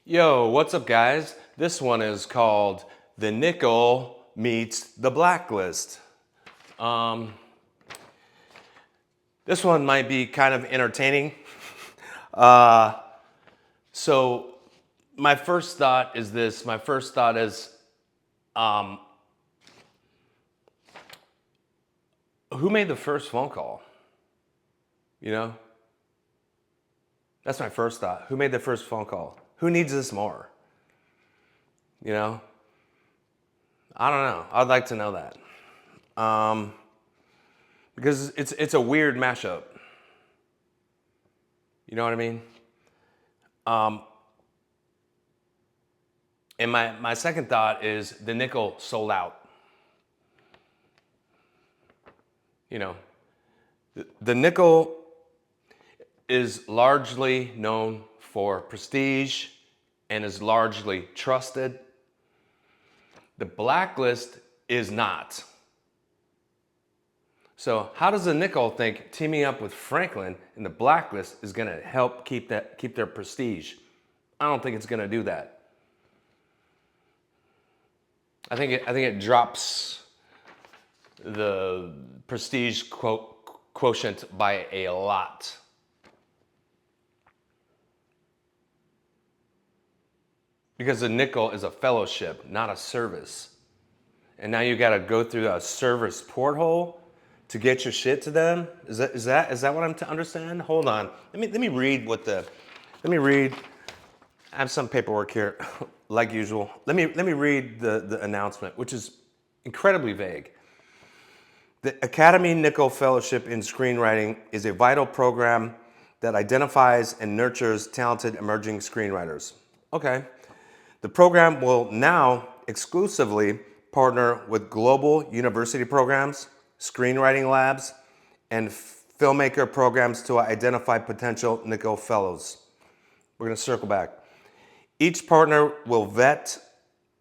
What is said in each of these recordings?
Yo, what's up, guys? This one is called The NICHOLL Meets the Blacklist. This one might be kind of entertaining. Uh, so, my first thought is this. My first thought is, who made the first phone call? You know? That's my first thought. Who made the first phone call? Who needs this more? You know? I don't know. I'd like to know that. Because it's a weird mashup. You know what I mean? And my second thought is the NICHOLL sold out. You know, the NICHOLL is largely known for prestige and is largely trusted. The BLACKLIST is not. So how does the NICHOLL think teaming up with Franklin and the BLACKLIST is going to help keep their prestige? I don't think it's going to do that. I think it drops the prestige quotient by a lot. Because the NICHOLL is a fellowship, not a service. And now you got to go through a service porthole to get your shit to them. Is that what I'm to understand? Hold on. Let me read I have some paperwork here, like usual. Let me read the announcement, which is incredibly vague. The Academy NICHOLL Fellowship in Screenwriting is a vital program that identifies and nurtures talented emerging screenwriters. Okay. The program will now exclusively partner with global university programs, screenwriting labs, and filmmaker programs to identify potential NICHOLL fellows. We're going to circle back. Each partner will vet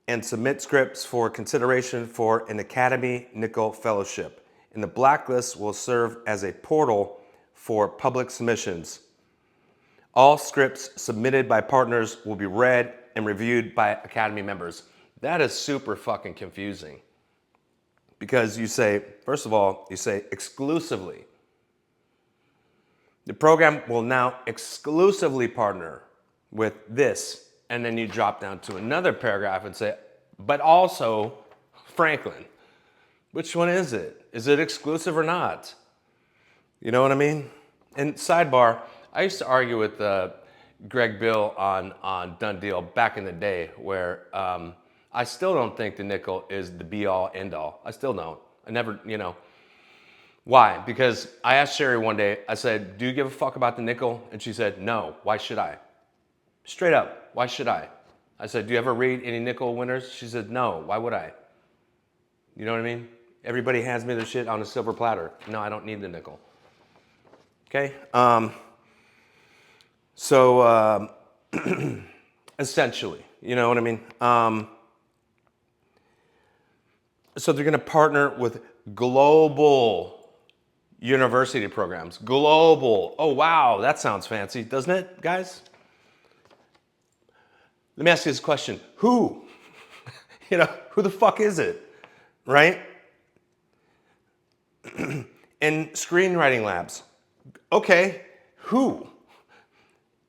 and submit scripts for consideration for an Academy NICHOLL Fellowship, and the BLACKLIST will serve as a portal for public submissions. All scripts submitted by partners will be read and reviewed by Academy members. That is super fucking confusing. Because you say, first of all, you say exclusively. The program will now exclusively partner with this. And then you drop down to another paragraph and say, but also Franklin. Which one is it? Is it exclusive or not? You know what I mean? And sidebar, I used to argue with Greg Bill on Done Deal back in the day, where I still don't think the NICHOLL is the be-all, end-all. I still don't. I never, Why? Because I asked Sherry one day, I said, do you give a fuck about the NICHOLL? And she said, no. Why should I? Straight up, why should I? I said, do you ever read any NICHOLL winners? She said, no. Why would I? You know what I mean? Everybody hands me their shit on a silver platter. No, I don't need the NICHOLL. Okay? So essentially, you know what I mean? So they're going to partner with global university programs. Global. Oh, wow, that sounds fancy, doesn't it, guys? Let me ask you this question. Who? Who the fuck is it? Right? And screenwriting labs. Okay, who?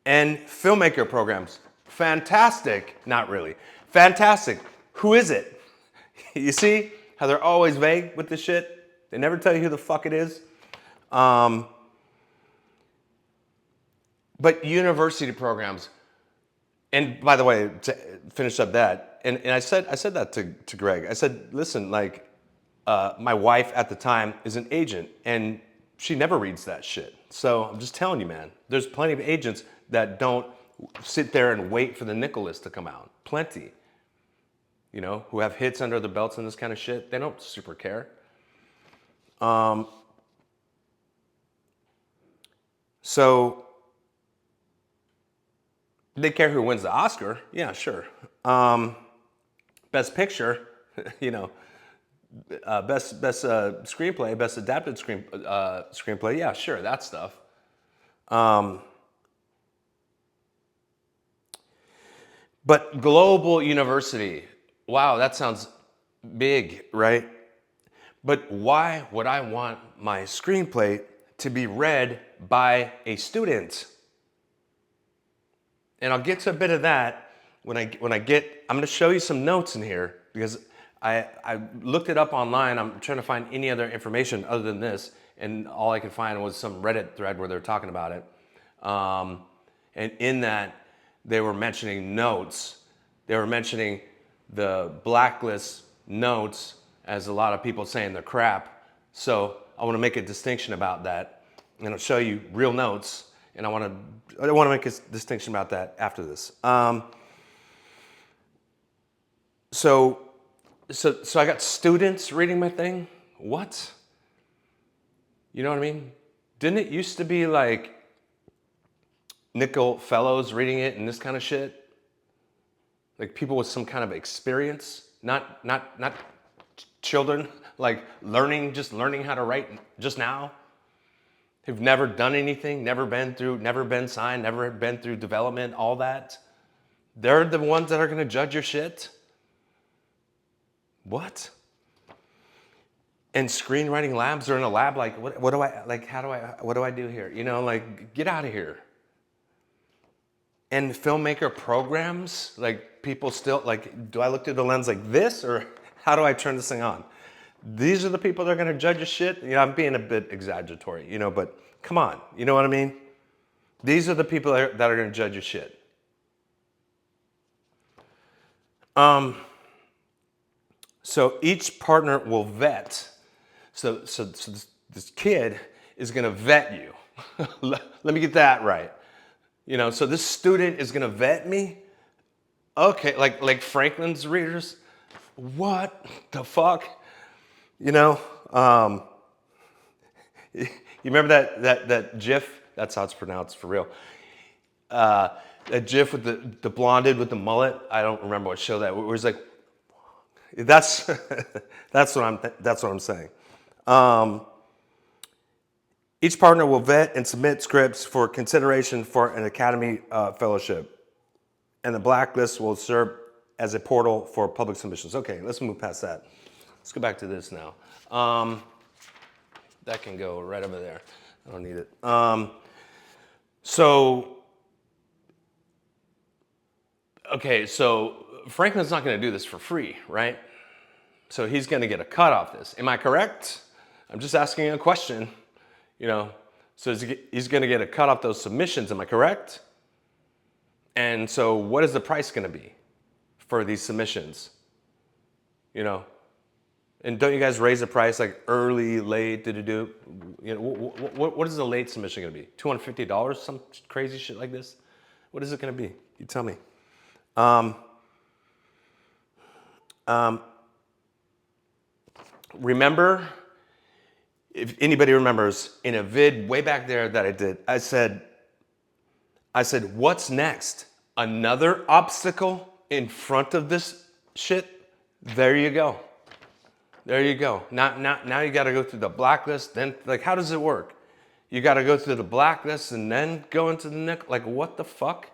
And filmmaker programs. Fantastic. Not really. Fantastic. Who is it? You see how they're always vague with this shit? They never tell you who the fuck it is. But university programs, and by the way, to finish up that, and I said that to Greg. I said, listen, my wife at the time is an agent, and she never reads that shit. So I'm just telling you, man, there's plenty of agents that don't sit there and wait for the NICHOLL list to come out. Plenty. Who have hits under their belts and this kind of shit. They don't super care. So they care who wins the Oscar. Yeah, sure. Best picture, best screenplay, best adapted screenplay. Yeah, sure, that stuff. But global university, wow, that sounds big, right? But why would I want my screenplay to be read by a student? And I'll get to a bit of that when I'm going to show you some notes in here because I looked it up online. I'm trying to find any other information other than this, and all I could find was some Reddit thread where they're talking about it. And in that, they were mentioning notes. They were mentioning the blacklist notes as a lot of people saying they're crap. So I want to make a distinction about that, and I'll show you real notes. And I want to make a distinction about that after this. So I got students reading my thing. What? You know what I mean? Didn't it used to be like NICHOLL fellows reading it and this kind of shit? Like people with some kind of experience, not children, like just learning how to write just now. Who've never done anything, never been signed, never been through development, all that. They're the ones that are gonna judge your shit? What? And screenwriting labs are in a lab, like, what do I do here? You know, like, get out of here. And filmmaker programs, like people still, like, do I look through the lens like this or how do I turn this thing on? These are the people that are gonna judge your shit? You know, I'm being a bit exaggeratory, you know, but come on, you know what I mean? These are the people that are gonna judge your shit. So each partner will vet. So this kid is gonna vet you. Let me get that right. You know, so this student is gonna vet me? Okay, like Franklin's readers? What the fuck? You know, you remember that GIF? That's how it's pronounced for real. That GIF with the blonde dude with the mullet. I don't remember what show that. Where he's like, that's that's what I'm saying. Each partner will vet and submit scripts for consideration for an Academy Fellowship, and the blacklist will serve as a portal for public submissions. Okay, let's move past that. Let's go back to this now. That can go right over there. I don't need it. Okay, so Franklin's not going to do this for free, right? So he's going to get a cut off this. Am I correct? I'm just asking a question, you know. So he's going to get a cut off those submissions. Am I correct? And so what is the price going to be for these submissions? You know, and don't you guys raise the price like early, late, do? You know, what is the late submission going to be? $250? Some crazy shit like this? What is it going to be? You tell me. Remember, if anybody remembers, in a vid way back there that I did, I said, what's next? Another obstacle in front of this shit? There you go. There you go. Now you got to go through the blacklist. Then, like, how does it work? You got to go through the blacklist and then go into the NICHOLL. Like, what the fuck?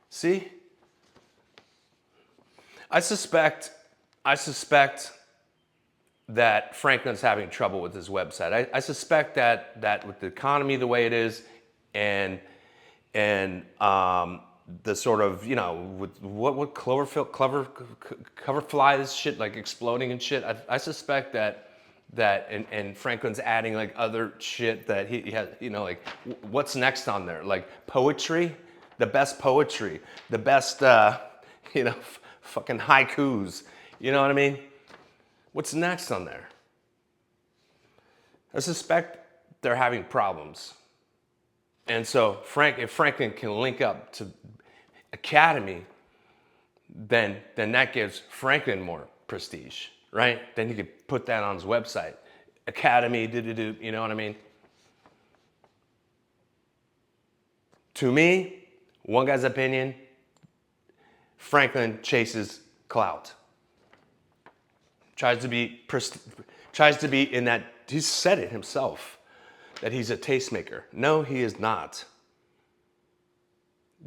See? I suspect that Franklin's having trouble with his website. I suspect that with the economy the way it is, and the sort of, you know, with what coverflies shit like exploding and shit. I suspect that and Franklin's adding like other shit that he has, you know, like what's next on there? Like poetry, the best poetry, the best, you know, fucking haikus. You know what I mean? What's next on there? I suspect they're having problems. And so if Franklin can link up to Academy, then that gives Franklin more prestige, right? Then he could put that on his website. Academy, you know what I mean? To me, one guy's opinion, Franklin chases clout. Tries to be in that, he said it himself, that he's a tastemaker. No, he is not.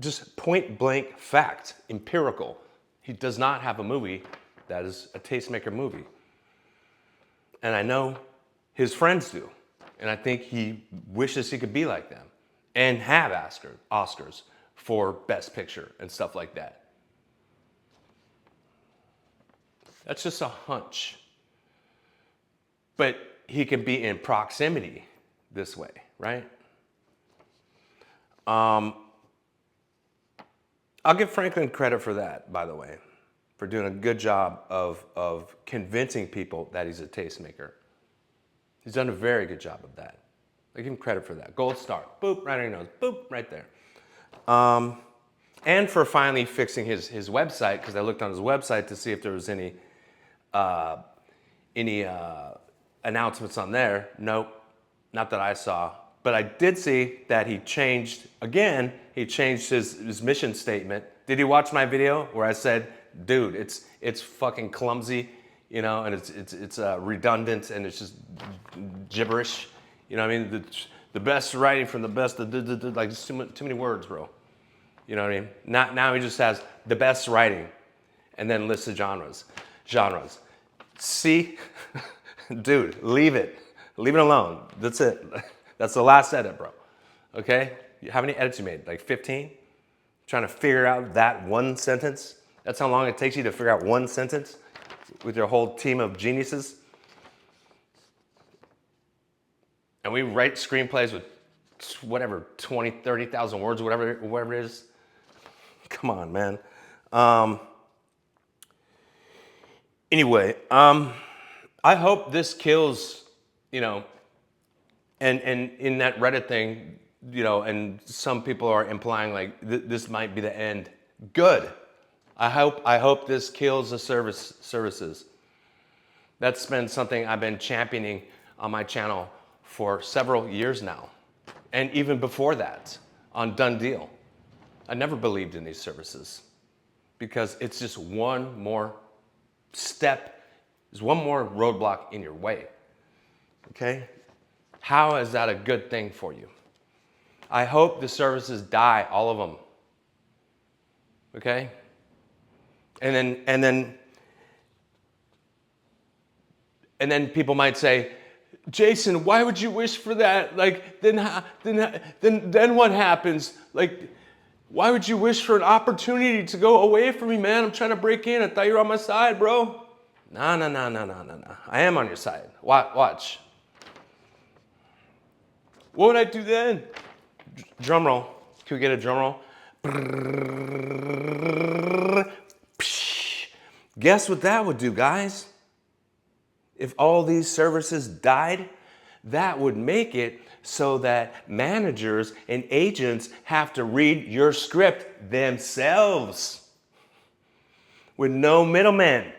Just point blank fact, empirical. He does not have a movie that is a tastemaker movie. And I know his friends do. And I think he wishes he could be like them and have Oscars for Best Picture and stuff like that. That's just a hunch. But he can be in proximity this way, right? I'll give Franklin credit for that, by the way, for doing a good job of convincing people that he's a tastemaker. He's done a very good job of that. I give him credit for that. Gold star. Boop, right on your nose. Boop, right there. And for finally fixing his website, because I looked on his website to see if there was any announcements on there. Nope, not that I saw. But I did see that he changed his mission statement. Did you watch my video where I said, dude, it's fucking clumsy, you know, and it's redundant and it's just gibberish. You know what I mean? The best writing from the best, like just too many words, bro. You know what I mean? Now he just has the best writing and then lists the genres. See, dude, leave it alone. That's it. That's the last edit, bro. Okay? How many edits you made? Like 15? Trying to figure out that one sentence? That's how long it takes you to figure out one sentence with your whole team of geniuses? And we write screenplays with whatever, 20, 30,000 words, whatever it is. Come on, man. Anyway, I hope this kills, you know, and in that Reddit thing, you know, and some people are implying like this might be the end. Good. I hope this kills the services. That's been something I've been championing on my channel for several years now. And even before that, on Done Deal. I never believed in these services because it's just one more step, there's one more roadblock in your way. Okay? How is that a good thing for you? I hope the services die, all of them. Okay? And then people might say, Jason, why would you wish for that? Like, then what happens? Like, why would you wish for an opportunity to go away from me, man? I'm trying to break in. I thought you were on my side, bro. No. I am on your side. Watch. What would I do then? Drum roll. Can we get a drum roll? Guess what that would do, guys? If all these services died, that would make it so that managers and agents have to read your script themselves with no middleman.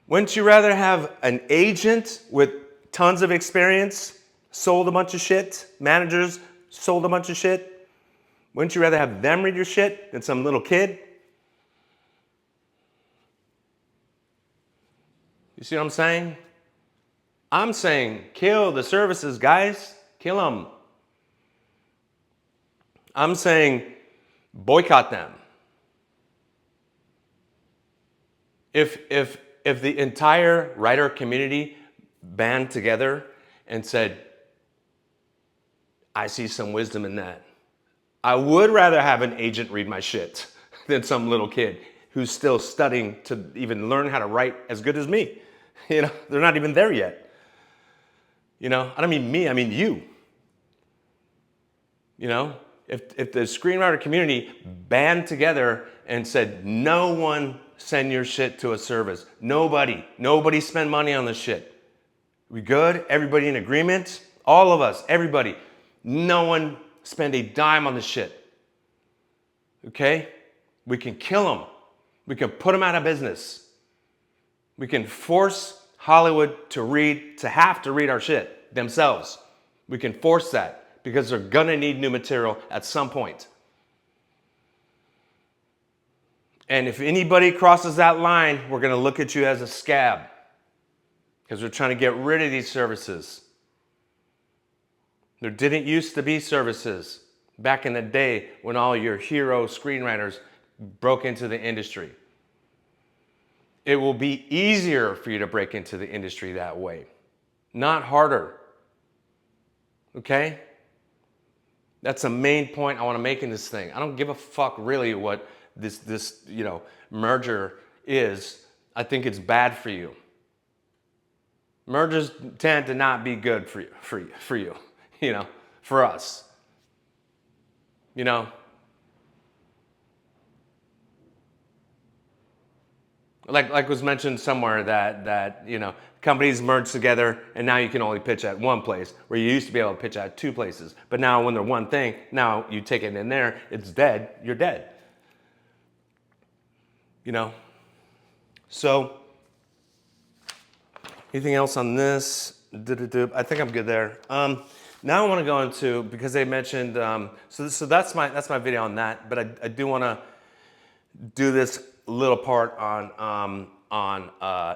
Wouldn't you rather have an agent with tons of experience, sold a bunch of shit, managers sold a bunch of shit? Wouldn't you rather have them read your shit than some little kid? You see what I'm saying? I'm saying kill the services, guys. Kill them. I'm saying boycott them. If the entire writer community band together and said, I see some wisdom in that, I would rather have an agent read my shit than some little kid who's still studying to even learn how to write as good as me. You know, they're not even there yet. You know, I don't mean me, I mean you. You know, if the screenwriter community band together and said, no one send your shit to a service. Nobody spend money on this shit. We good? Everybody in agreement? All of us, everybody. No one spend a dime on this shit. Okay? We can kill them. We can put them out of business. We can force Hollywood to have to read our shit themselves. We can force that because they're gonna need new material at some point. And if anybody crosses that line, we're gonna look at you as a scab because we're trying to get rid of these services. There didn't used to be services back in the day when all your hero screenwriters broke into the industry. It will be easier for you to break into the industry that way, not harder. Okay? That's the main point I want to make in this thing. I don't give a fuck really what this merger is. I think it's bad for you. Mergers tend to not be good for you, for us. Like was mentioned somewhere that companies merge together and now you can only pitch at one place where you used to be able to pitch at two places. But now when they're one thing, now you take it in there, it's dead, you're dead. So anything else on this? I think I'm good there. Now I want to go into, because they mentioned, so that's my video on that, but I do want to do this little part on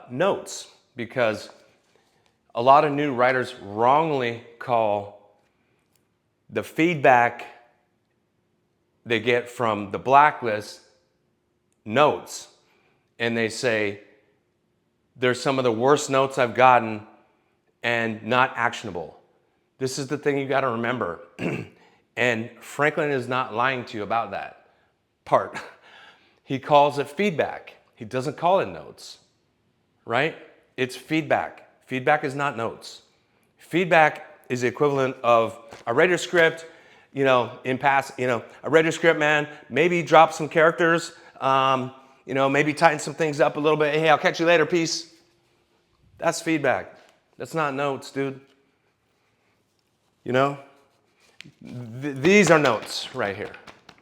notes, because a lot of new writers wrongly call the feedback they get from the Blacklist notes, and they say there's some of the worst notes I've gotten and not actionable. This is the thing you got to remember. And Franklin is not lying to you about that part. He calls it feedback. He doesn't call it notes, right? It's feedback. Feedback is not notes. Feedback is the equivalent of I read your script, in past, I read your script, man, maybe drop some characters, maybe tighten some things up a little bit. Hey, I'll catch you later, peace. That's feedback. That's not notes, dude. These are notes right here.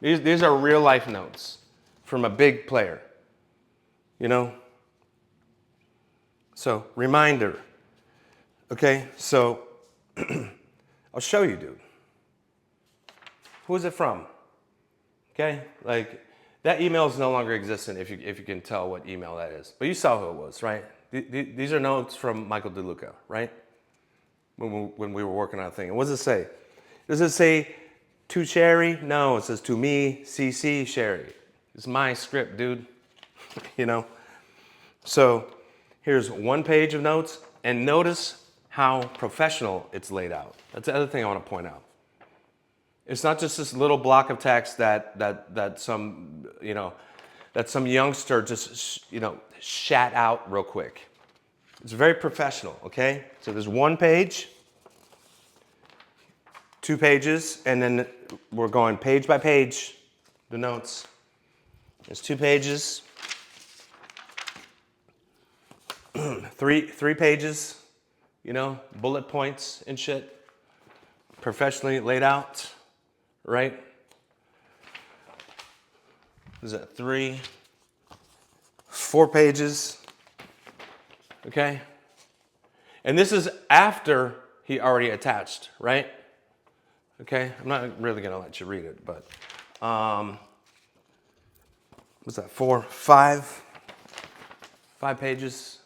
These are real life notes from a big player, So, reminder. Okay, so I'll show you, dude. Who is it from? Okay, like that email is no longer existent if you can tell what email that is. But you saw who it was, right? These are notes from Michael DeLuca, right? When we were working on a thing. And what does it say? Does it say to Sherry? No, it says to me, CC Sherry. It's my script, dude. So here's one page of notes, and notice how professional it's laid out. That's the other thing I want to point out. It's not just this little block of text that some youngster just shat out real quick. It's very professional, okay? So there's one page, 2 pages, and then we're going page by page, the notes. There's 2 pages, 3 pages, bullet points and shit, professionally laid out, right? Is that 3, 4 pages, okay? And this is after he already attached, right? Okay, I'm not really gonna let you read it, but what's that, 4, 5 pages,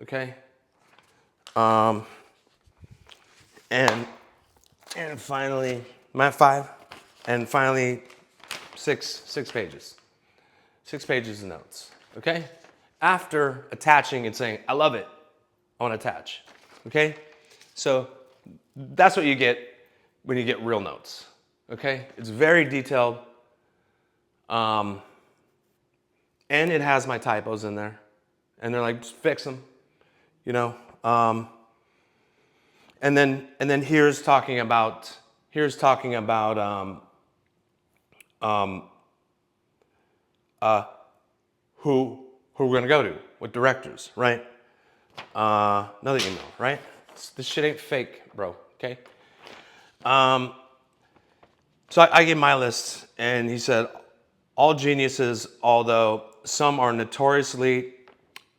okay? And finally, 5, and finally 6 pages. 6 pages of notes, okay? After attaching and saying, I love it, I want to attach, okay? So that's what you get when you get real notes, okay? It's very detailed, and it has my typos in there, and they're like, just fix them, and then here's talking about who we're gonna go to, what directors, right? Another email, right? This shit ain't fake, bro, okay? So I gave my list, and he said, all geniuses, although some are notoriously,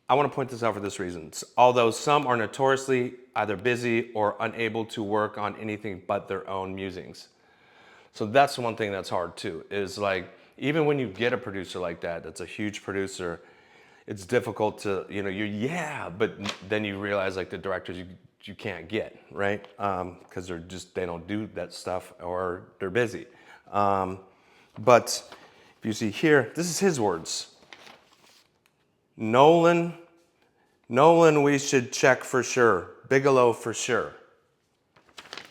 I want to point this out for this reason, although some are notoriously either busy or unable to work on anything but their own musings. So that's one thing that's hard too, is like, even when you get a producer like that, that's a huge producer, it's difficult to, but then you realize like the directors you can't get, right? Because they don't do that stuff or they're busy. But If you see here, this is his words. Nolan, we should check for sure. Bigelow for sure.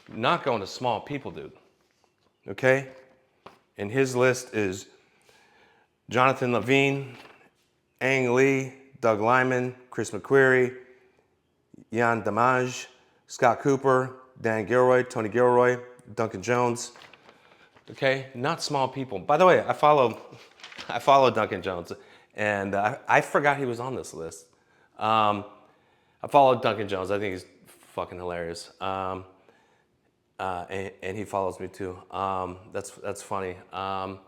Not going to small people, dude. Okay? And his list is Jonathan Levine, Ang Lee, Doug Lyman, Chris McQuarrie, Jan Damage, Scott Cooper, Dan Gilroy, Tony Gilroy, Duncan Jones. Okay, not small people. By the way, I follow Duncan Jones, and I forgot he was on this list. I follow Duncan Jones. I think he's fucking hilarious, and he follows me too. That's funny. But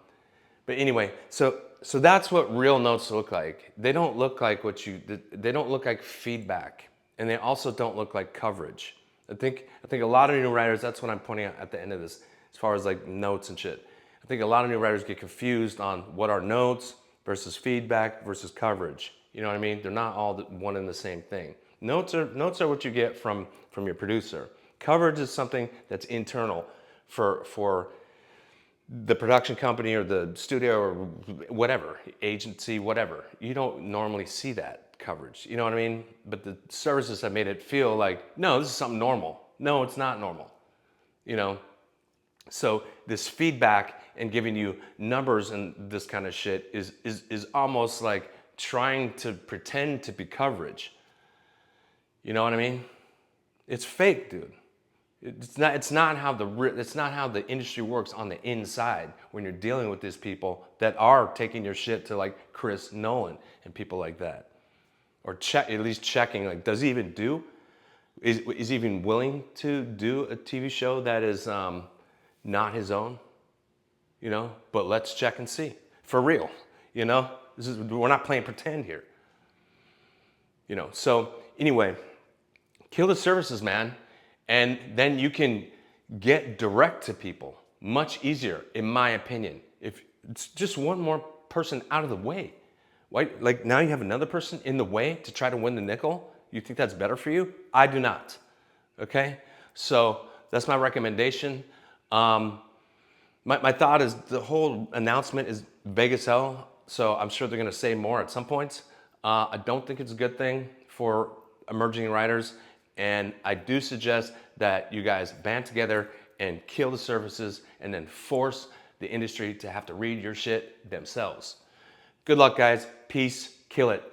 anyway, so that's what real notes look like. They don't look like they don't look like feedback, and they also don't look like coverage. I think a lot of new writers, that's what I'm pointing out at the end of this, as far as like notes and shit. I think a lot of new writers get confused on what are notes versus feedback versus coverage. You know what I mean? They're not all one and the same thing. Notes are what you get from your producer. Coverage is something that's internal for the production company or the studio or whatever, agency, whatever. You don't normally see that coverage, you know what I mean? But the services have made it feel like, no, this is something normal. No, it's not normal, you know? So this feedback and giving you numbers and this kind of shit is almost like trying to pretend to be coverage. You know what I mean? It's fake, dude. It's not how the industry works on the inside when you're dealing with these people that are taking your shit to like Chris Nolan and people like that. Or at least checking, like, does he even is he even willing to do a TV show that is not his own? You know, but let's check and see. For real, you know? We're not playing pretend here. You know, so anyway, kill the services, man. And then you can get direct to people much easier, in my opinion. If it's just one more person out of the way. Why, like now you have another person in the way to try to win the nickel? You think that's better for you? I do not. Okay? So that's my recommendation. My thought is the whole announcement is vague as hell, so I'm sure they're gonna say more at some points. I don't think it's a good thing for emerging writers, and I do suggest that you guys band together and kill the services and then force the industry to have to read your shit themselves. Good luck, guys. Peace. Kill it.